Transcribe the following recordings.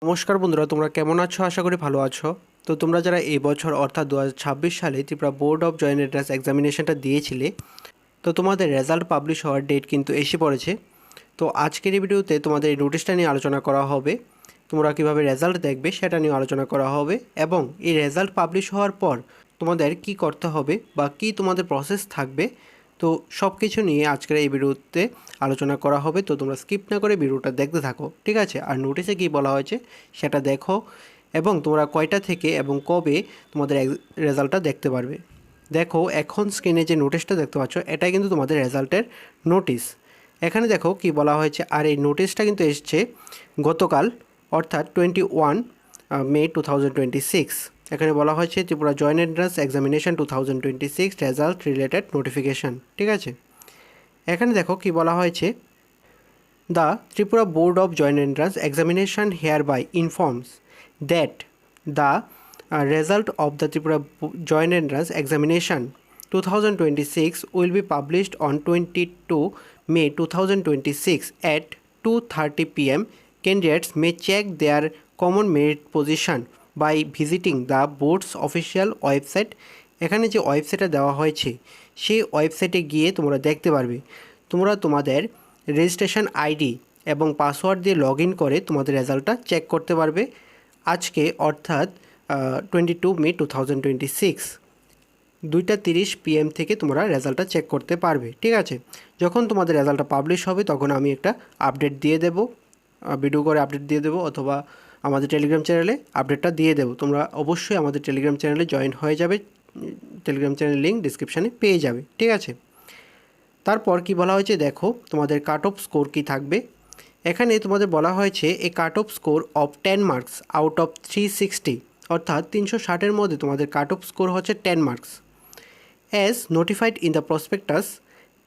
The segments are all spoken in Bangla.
নমস্কার বন্ধুরা, তোমরা কেমন আছো? আশা করি ভালো আছো। তো তোমরা যারা এই বছর অর্থাৎ 2026 সালে Tripura board of joint entrance এক্সামিনেশনটা দিয়েছিলে, তো তোমাদের রেজাল্ট পাবলিশ হওয়ার ডেট কিন্তু এসে পড়েছে। তো আজকের এই ভিডিওতে তোমাদের এই নোটিশটা নিয়ে আলোচনা করা হবে। তোমরা কীভাবে রেজাল্ট দেখবে সেটা নিয়ে আলোচনা করা হবে, এবং এই রেজাল্ট পাবলিশ হওয়ার পর তোমাদের কি করতে হবে বা কি তোমাদের প্রসেস থাকবে, তো সব কিছু নিয়ে আজকের এই ভিডিওতে আলোচনা করা হবে। তো তোমরা স্কিপ না করে ভিডিওটা দেখতে থাকো, ঠিক আছে? আর নোটিশে কী বলা হয়েছে সেটা দেখো, এবং তোমরা কয়টা থেকে এবং কবে তোমাদের রেজাল্টটা দেখতে পারবে। দেখো, এখন স্ক্রিনে যে নোটিশটা দেখতে পাচ্ছ, এটাই কিন্তু তোমাদের রেজাল্টের নোটিশ। এখানে দেখো কি বলা হয়েছে, আর এই নোটিশটা কিন্তু এসছে গতকাল, অর্থাৎ 21 মে 2026। এখানে বলা হয়েছে Tripura joint entrance examination 2026 result related notification, ঠিক আছে? এখানে দেখো কি বলা হয়েছে, the Tripura board of joint entrance examination hereby informs that the result of the Tripura Joint Entrance Examination 2026 will be published on 22 May 2026 at 2:30 p.m. Candidates may check their common merit position by visiting the board's official website. এখানে যে ওয়েবসাইটটা দেওয়া হয়েছে সেই ওয়েবসাইটে গিয়ে তোমরা দেখতে পারবে। তোমরা তোমাদের রেজিস্ট্রেশন আইডি এবং পাসওয়ার্ড দিয়ে লগ ইন করে তোমাদের রেজাল্টটা চেক করতে পারবে আজকে, অর্থাৎ 22 মে 2026 2:30 PM থেকে তোমরা রেজাল্টটা চেক করতে পারবে, ঠিক আছে? যখন তোমাদের রেজাল্টটা পাবলিশ হবে তখন আমি একটা আপডেট দিয়ে দেব, ভিডিও করে আপডেট দিয়ে দেবো, অথবা আমাদের টেলিগ্রাম চ্যানেলে আপডেটটা দিয়ে দেবো। তোমরা অবশ্যই আমাদের টেলিগ্রাম চ্যানেলে জয়েন হয়ে যাবে, টেলিগ্রাম চ্যানেলের লিঙ্ক ডিসক্রিপশানে পেয়ে যাবে, ঠিক আছে? তারপর কি বলা হয়েছে দেখো, তোমাদের কাট অফ স্কোর কী থাকবে। এখানে তোমাদের বলা হয়েছে a cut off score of 10 marks out of 360, অর্থাৎ 360-এর মধ্যে তোমাদের কাট অফ স্কোর হচ্ছে 10 marks, as notified in the prospectus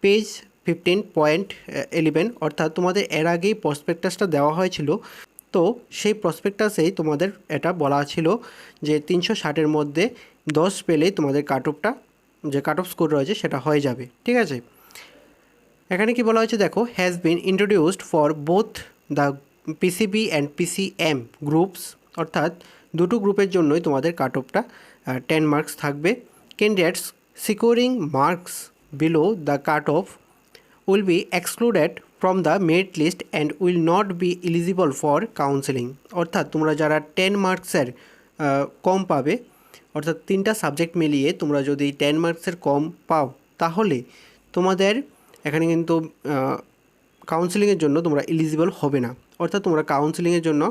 page 15.11, অর্থাৎ তোমাদের এর আগেই প্রসপেক্টাসটা দেওয়া হয়েছিল। তো সেই প্রসপেক্টাসেই তোমাদের এটা বলা ছিল যে 360-এর মধ্যে 10 পেলেই তোমাদের কাট অফটা, যে কাট অফ স্কোর রয়েছে সেটা হয়ে যাবে, ঠিক আছে? এখানে কি বলা হয়েছে দেখো, has been introduced for both the PCB and PCM groups, অর্থাৎ দুটো গ্রুপের জন্যই তোমাদের কাট অফটা 10 মার্কস থাকবে। Candidates securing marks below the cut off will be excluded from the merit list and will not be eligible for counselling, অর্থাৎ তোমরা যারা 10 মার্কসের কম পাবে, অর্থাৎ 3টা সাবজেক্ট মিলিয়ে তোমরা যদি 10 মার্কসের কম পাও, তাহলে তোমাদের এখানে কিন্তু কাউন্সেলিংয়ের জন্য তোমরা এলিজিবল হবে না, অর্থাৎ তোমরা কাউন্সেলিংয়ের জন্য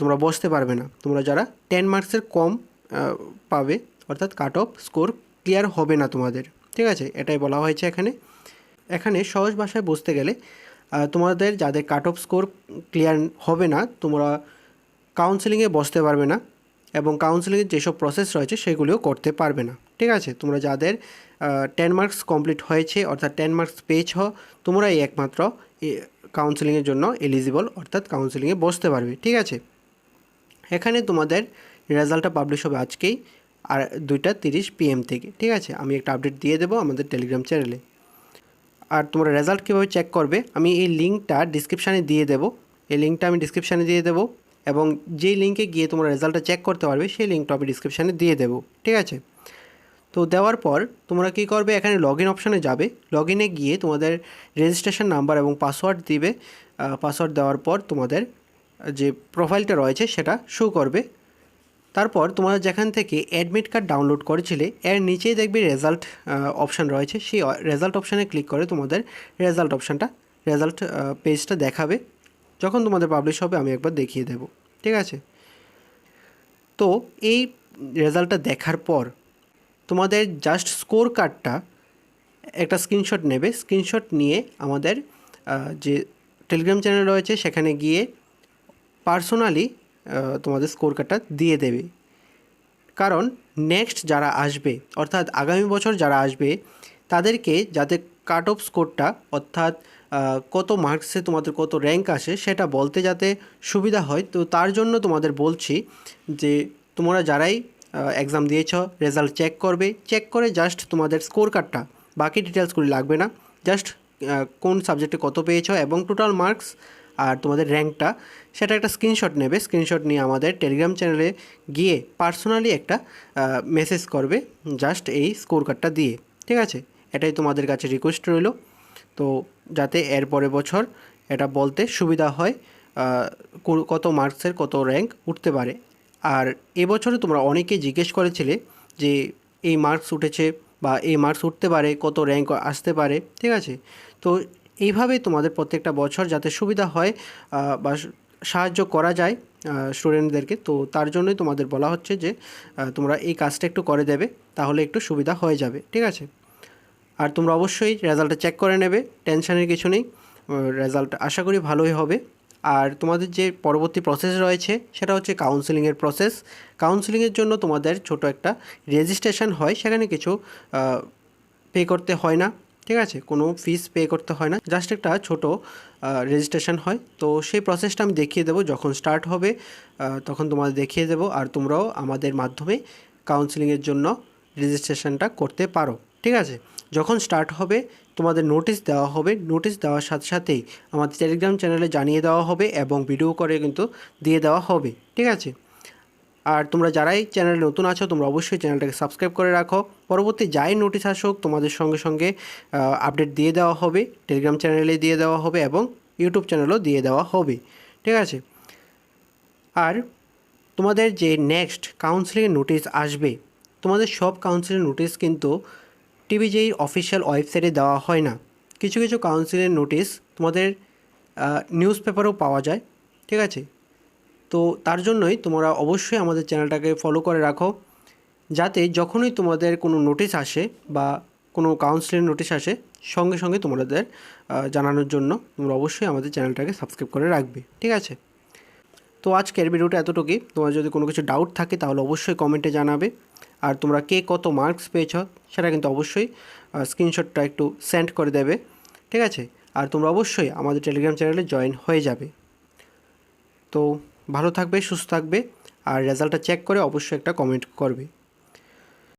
তোমরা বসতে পারবে না। তোমরা যারা 10 মার্কসের কম পাবে, অর্থাৎ কাট অফ স্কোর ক্লিয়ার হবে না তোমাদের, ঠিক আছে? এটাই বলা হয়েছে এখানে। এখানে সহজ ভাষায় বুঝতে গেলে তোমাদের যাদের কাট অফ স্কোর ক্লিয়ার হবে না, তোমরা কাউন্সেলিংয়ে বসতে পারবে না, এবং কাউন্সেলিংয়ের যেসব প্রসেস রয়েছে সেগুলিও করতে পারবে না, ঠিক আছে? তোমরা যাদের 10 মার্কস কমপ্লিট হয়েছে, অর্থাৎ 10 মার্কস পেয়েছ, তোমরাই একমাত্র কাউন্সেলিংয়ের জন্য এলিজিবল, অর্থাৎ কাউন্সেলিংয়ে বসতে পারবে, ঠিক আছে? এখানে তোমাদের রেজাল্টটা পাবলিশ হবে আজকেই, আর 2:30 PM থেকে, ঠিক আছে? আমি একটা আপডেট দিয়ে দেবো আমাদের টেলিগ্রাম চ্যানেলে। আর তোমরা রেজাল্ট কীভাবে চেক করবে আমি এই লিঙ্কটা ডিসক্রিপশানে দিয়ে দেবো, এই লিঙ্কটা আমি ডিসক্রিপশানে দিয়ে দেবো, এবং যেই লিঙ্কে গিয়ে তোমরা রেজাল্টটা চেক করতে পারবে সেই লিঙ্কটা আমি ডিসক্রিপশানে দিয়ে দেবো, ঠিক আছে? তো দেওয়ার পর তোমরা কী করবে, এখানে লগ ইন অপশানে যাবে, লগ ইনে গিয়ে তোমাদের রেজিস্ট্রেশন নাম্বার এবং পাসওয়ার্ড দিবে। পাসওয়ার্ড দেওয়ার পর তোমাদের যে প্রোফাইলটা রয়েছে সেটা শো করবে। তারপর তোমরা যেখান থেকে অ্যাডমিট কার্ড ডাউনলোড করেছিলে এর নিচেই দেখবে রেজাল্ট অপশান রয়েছে, সেই রেজাল্ট অপশানে ক্লিক করে তোমাদের রেজাল্ট পেজটা দেখাবে। যখন তোমাদের পাবলিশ হবে আমি একবার দেখিয়ে দেব, ঠিক আছে? তো এই রেজাল্টটা দেখার পর তোমাদের জাস্ট স্কোর কার্ডটা একটা স্ক্রিনশট নেবে, স্ক্রিনশট নিয়ে আমাদের যে টেলিগ্রাম চ্যানেল রয়েছে সেখানে গিয়ে পার্সোনালি তোমাদের স্কোর কার্ডটা দিয়ে দেবে। কারণ নেক্সট যারা আসবে, অর্থাৎ আগামী বছর যারা আসবে, তাদেরকে যাতে কাট অফ স্কোরটা, অর্থাৎ কত মার্কসে তোমাদের কত র্যাঙ্ক আসে সেটা বলতে যাতে সুবিধা হয়, তো তার জন্য তোমাদের বলছি যে তোমরা যারাই এক্সাম দিয়েছ রেজাল্ট চেক করবে, চেক করে জাস্ট তোমাদের স্কোর কার্ডটা, বাকি ডিটেলসগুলি লাগবে না, জাস্ট কোন সাবজেক্টে কত পেয়েছ এবং টোটাল মার্কস আর তোমাদের র্যাঙ্কটা সেটা একটা স্ক্রিনশট নেবে। স্ক্রিনশট নিয়ে আমাদের টেলিগ্রাম চ্যানেলে গিয়ে পার্সোনালি একটা মেসেজ করবে জাস্ট এই স্কোর কার্ডটা দিয়ে, ঠিক আছে? এটাই তোমাদের কাছে রিকোয়েস্ট রইল। তো যাতে এর পরের বছর এটা বলতে সুবিধা হয় কত মার্কসের কত র্যাঙ্ক উঠতে পারে। আর এবছরে তোমরা অনেকেই জিজ্ঞেস করেছিলে যে এই মার্কস উঠেছে বা এই মার্কস উঠতে পারে, কত র্যাঙ্ক আসতে পারে, ঠিক আছে? তো এইভাবেই তোমাদের প্রত্যেকটা বছর যাতে সুবিধা হয় বা সাহায্য করা যায় স্টুডেন্টদেরকে, তো তার জন্যই তোমাদের বলা হচ্ছে যে তোমরা এই কাজটা একটু করে দেবে, তাহলে একটু সুবিধা হয়ে যাবে, ঠিক আছে? আর তোমরা অবশ্যই রেজাল্টটা চেক করে নেবে, টেনশনের কিছু নেই, রেজাল্ট আশা করি ভালোই হবে। আর তোমাদের যে পরবর্তী প্রসেস রয়েছে সেটা হচ্ছে কাউন্সেলিংয়ের প্রসেস। কাউন্সেলিংয়ের জন্য তোমাদের ছোট একটা রেজিস্ট্রেশন হয়, সেখানে কিছু পে করতে হয় না, ঠিক আছে? কোনো ফিস পে করতে হয় না, জাস্ট একটা ছোট রেজিস্ট্রেশন হয়। তো সেই প্রসেসটা আমি দেখিয়ে দেবো যখন স্টার্ট হবে, তখন তোমাদের দেখিয়ে দেবো। আর তোমরাও আমাদের মাধ্যমে কাউন্সেলিংয়ের জন্য রেজিস্ট্রেশনটা করতে পারো, ঠিক আছে? যখন স্টার্ট হবে তোমাদের নোটিশ দেওয়া হবে, নোটিশ দেওয়ার সাথে সাথেই আমাদের টেলিগ্রাম চ্যানেলে জানিয়ে দেওয়া হবে এবং ভিডিও করে কিন্তু দিয়ে দেওয়া হবে, ঠিক আছে? আর তোমরা যারাই চ্যানেলে নতুন আছো তোমরা অবশ্যই চ্যানেলটাকে সাবস্ক্রাইব করে রাখো। পরবর্তী যাই নোটিশ আসুক তোমাদের সঙ্গে সঙ্গে আপডেট দিয়ে দেওয়া হবে, টেলিগ্রাম চ্যানেলে দিয়ে দেওয়া হবে এবং ইউটিউব চ্যানেলেও দিয়ে দেওয়া হবে, ঠিক আছে? আর তোমাদের যে নেক্সট কাউন্সেলিংয়ের নোটিশ আসবে, তোমাদের সব কাউন্সেলিং নোটিশ কিন্তু টিভিজেই অফিসিয়াল ওয়েবসাইটে দেওয়া হয় না। কিছু কিছু কাউন্সিলের নোটিশ তোমাদের নিউজ পেপারেও পাওয়া যায়, ঠিক আছে? তো তার জন্যই তোমরা অবশ্যই আমাদের চ্যানেলটাকে ফলো করে রাখো, যাতে যখনই তোমাদের কোনো নোটিশ আসে বা কোনো কাউন্সিলের নোটিশ আসে সঙ্গে সঙ্গে তোমাদের জানানোর জন্য তোমরা অবশ্যই আমাদের চ্যানেলটাকে সাবস্ক্রাইব করে রাখবে, ঠিক আছে? তো আজকের ভিডিওটা এতটুকুই। তোমার যদি কোনো কিছু ডাউট থাকে তাহলে অবশ্যই কমেন্টে জানাবে। আর তোমরা কে কত মার্কস পেয়েছ সেটা কিন্তু অবশ্যই স্ক্রিনশটটা একটু সেন্ড করে দেবে, ঠিক আছে? আর তোমরা অবশ্যই আমাদের টেলিগ্রাম চ্যানেলে জয়েন হয়ে যাবে। তো ভালো থাকবে, সুস্থ থাকবে, আর রেজাল্টটা চেক করে অবশ্যই একটা কমেন্ট করবে।